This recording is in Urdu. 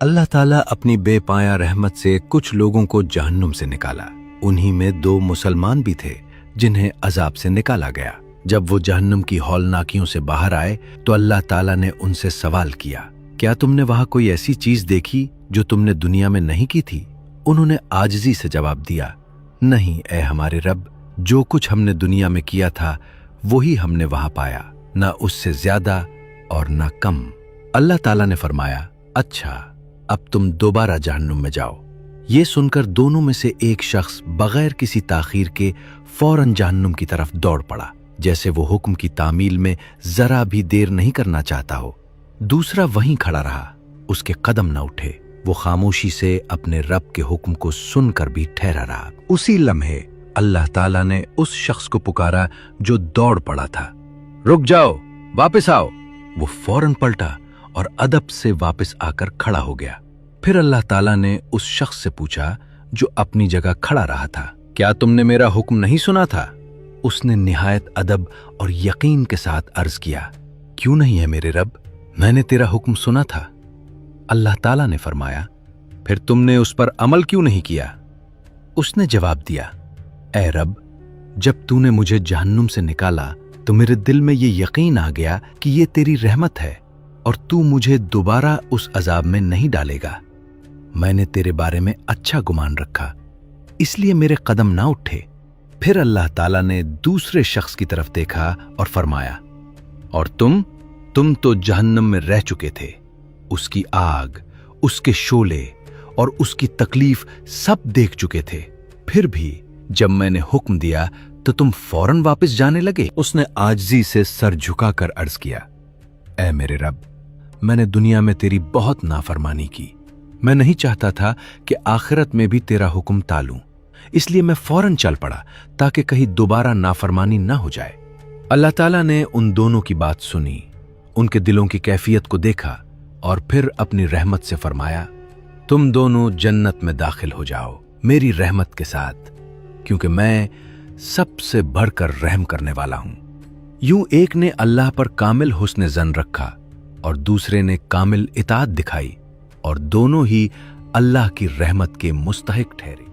اللہ تعالیٰ اپنی بے پایا رحمت سے کچھ لوگوں کو جہنم سے نکالا۔ انہی میں 2 مسلمان بھی تھے جنہیں عذاب سے نکالا گیا۔ جب وہ جہنم کی ہولناکیوں سے باہر آئے تو اللہ تعالیٰ نے ان سے سوال کیا، کیا تم نے وہاں کوئی ایسی چیز دیکھی جو تم نے دنیا میں نہیں کی تھی؟ انہوں نے عاجزی سے جواب دیا، نہیں اے ہمارے رب، جو کچھ ہم نے دنیا میں کیا تھا وہی ہم نے وہاں پایا، نہ اس سے زیادہ اور نہ کم۔ اللہ تعالیٰ نے فرمایا، اچھا اب تم دوبارہ جہنم میں جاؤ۔ یہ سن کر دونوں میں سے ایک شخص بغیر کسی تاخیر کے فوراً جہنم کی طرف دوڑ پڑا، جیسے وہ حکم کی تعمیل میں ذرا بھی دیر نہیں کرنا چاہتا ہو۔ دوسرا وہیں کھڑا رہا، اس کے قدم نہ اٹھے، وہ خاموشی سے اپنے رب کے حکم کو سن کر بھی ٹھہرا رہا۔ اسی لمحے اللہ تعالیٰ نے اس شخص کو پکارا جو دوڑ پڑا تھا، رک جاؤ، واپس آؤ۔ وہ فوراً پلٹا اور ادب سے واپس آ کر کھڑا ہو گیا۔ پھر اللہ تعالیٰ نے اس شخص سے پوچھا جو اپنی جگہ کھڑا رہا تھا، کیا تم نے میرا حکم نہیں سنا تھا؟ اس نے نہایت ادب اور یقین کے ساتھ عرض کیا، کیوں نہیں ہے میرے رب، میں نے تیرا حکم سنا تھا۔ اللہ تعالیٰ نے فرمایا، پھر تم نے اس پر عمل کیوں نہیں کیا؟ اس نے جواب دیا، اے رب، جب تو نے مجھے جہنم سے نکالا تو میرے دل میں یہ یقین آ گیا کہ یہ تیری رحمت ہے اور تو مجھے دوبارہ اس عذاب میں نہیں ڈالے گا۔ میں نے تیرے بارے میں اچھا گمان رکھا، اس لیے میرے قدم نہ اٹھے۔ پھر اللہ تعالیٰ نے دوسرے شخص کی طرف دیکھا اور فرمایا، اور تم تو جہنم میں رہ چکے تھے، اس کی آگ، اس کے شعلے اور اس کی تکلیف سب دیکھ چکے تھے، پھر بھی جب میں نے حکم دیا تو تم فوراً واپس جانے لگے۔ اس نے عاجزی سے سر جھکا کر عرض کیا، اے میرے رب، میں نے دنیا میں تیری بہت نافرمانی کی، میں نہیں چاہتا تھا کہ آخرت میں بھی تیرا حکم ٹالوں، اس لیے میں فوراً چل پڑا تاکہ کہیں دوبارہ نافرمانی نہ ہو جائے۔ اللہ تعالیٰ نے ان دونوں کی بات سنی، ان کے دلوں کی کیفیت کو دیکھا اور پھر اپنی رحمت سے فرمایا، تم دونوں جنت میں داخل ہو جاؤ میری رحمت کے ساتھ، کیونکہ میں سب سے بڑھ کر رحم کرنے والا ہوں۔ یوں ایک نے اللہ پر کامل حسن ظن رکھا اور دوسرے نے کامل اطاعت دکھائی، اور دونوں ہی اللہ کی رحمت کے مستحق ٹھہرے۔